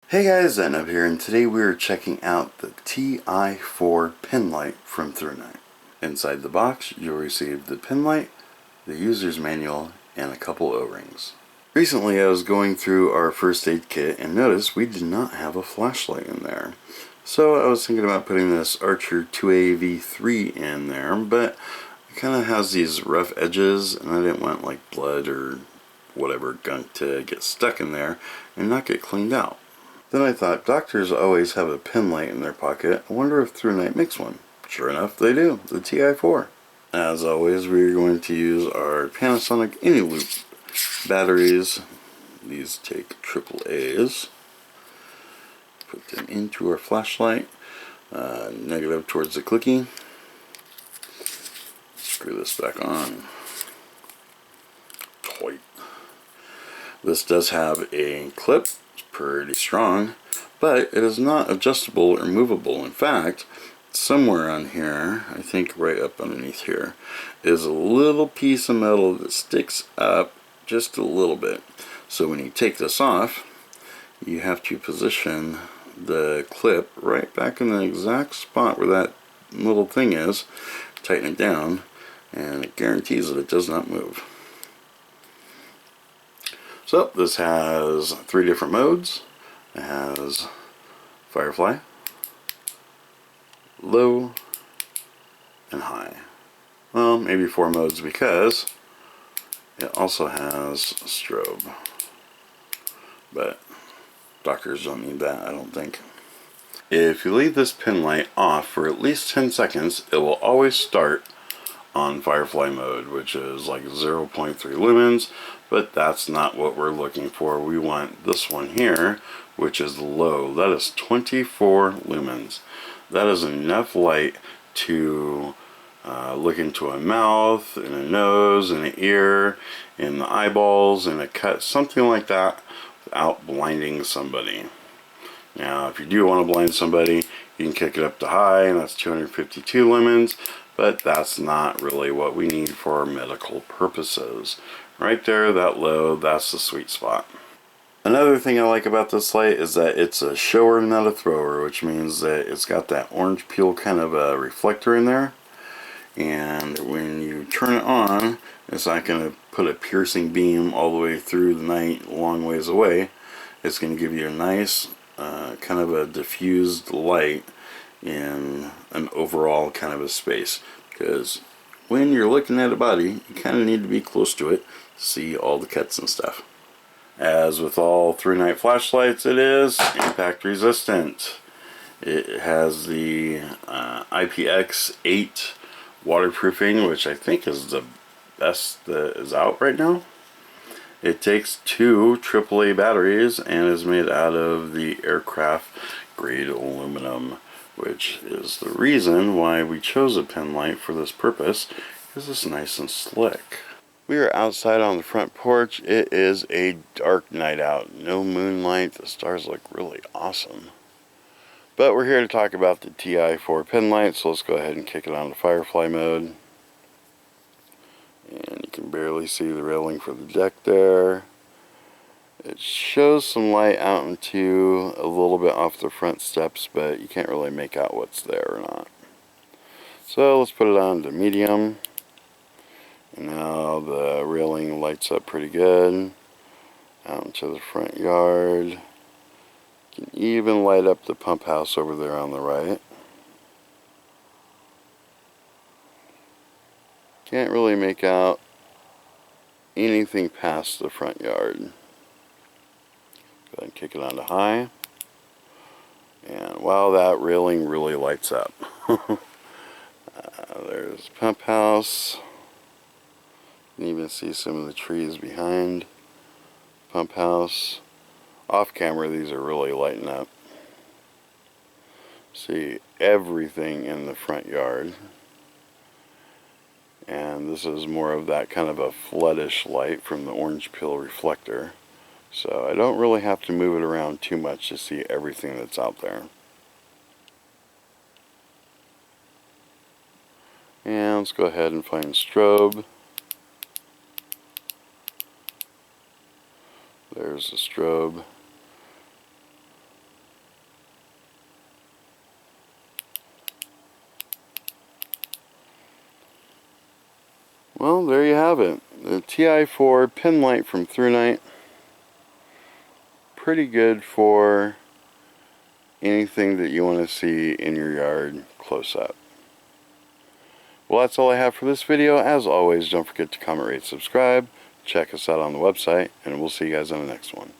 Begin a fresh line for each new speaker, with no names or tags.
Hey guys, Thatnub here, and today we are checking out the Ti4 Penlight from ThruNite. Inside the box, you'll receive the Penlight, the user's manual, and a couple O-rings. Recently I was going through our first aid kit and noticed we did not have a flashlight in there. So I was thinking about putting this Archer 2AV3 in there, but it kind of has these rough edges and I didn't want like blood or whatever gunk to get stuck in there and not get cleaned out. Then I thought, doctors always have a Penlight in their pocket. I wonder if ThruNite makes one. Sure enough, they do. The Ti4. As always, we're going to use our Panasonic AnyLoop batteries. These take AAAs. Put them into our flashlight. Negative towards the clicky. Screw this back on. Tight. This does have a clip. Pretty strong, but it is not adjustable or movable. In fact, somewhere on here, I think right up underneath here, is a little piece of metal that sticks up just a little bit. So when you take this off, you have to position the clip right back in the exact spot where that little thing is, tighten it down, and it guarantees that it does not move. So this has 3 different modes. It has Firefly, low, and high. Well, maybe 4 modes because it also has strobe. But doctors don't need that, I don't think. If you leave this Penlight off for at least 10 seconds, it will always start on Firefly mode, which is like 0.3 lumens, but that's not what we're looking for. We want this one here, which is low. That is 24 lumens. That is enough light to look into a mouth, and a nose, and an ear, and the eyeballs, and a cut, something like that, without blinding somebody. Now, if you do want to blind somebody, you can kick it up to high, and that's 252 lumens, but that's not really what we need for our medical purposes. Right there, that low, that's the sweet spot. Another thing I like about this light is that it's a shower, not a thrower, which means that it's got that orange peel kind of a reflector in there. And when you turn it on, it's not going to put a piercing beam all the way through the night, a long ways away. It's going to give you a nice kind of a diffused light in an overall kind of a space, because when you're looking at a body, you kind of need to be close to it to see all the cuts and stuff. As with all ThruNite flashlights, it is impact resistant. It has the IPX8 waterproofing, which I think is the best that is out right now. It takes 2 AAA batteries and is made out of the aircraft grade aluminum, which is the reason why we chose a Penlight for this purpose, because it's nice and slick. We are outside on the front porch. It is a dark night out. No moonlight. The stars look really awesome. But we're here to talk about the Ti4 Penlight, so let's go ahead and kick it on to Firefly mode. And you can barely see the railing for the deck there. It shows some light out into a little bit off the front steps, but you can't really make out what's there or not. So let's put it on to medium. And now the railing lights up pretty good. Out into the front yard. You can even light up the pump house over there on the right. Can't really make out anything past the front yard. Go ahead and kick it on to high. And wow, that railing really lights up. There's pump house. You can even see some of the trees behind pump house. Off camera, these are really lighting up. See everything in the front yard. And this is more of that kind of a floodish light from the orange peel reflector. So I don't really have to move it around too much to see everything that's out there. And let's go ahead and find strobe. There's the strobe. Well, there you have it. The Ti4 Penlight from ThruNite. Pretty good for anything that you want to see in your yard close up. Well, that's all I have for this video. As always, don't forget to comment, rate, subscribe. Check us out on the website, and we'll see you guys on the next one.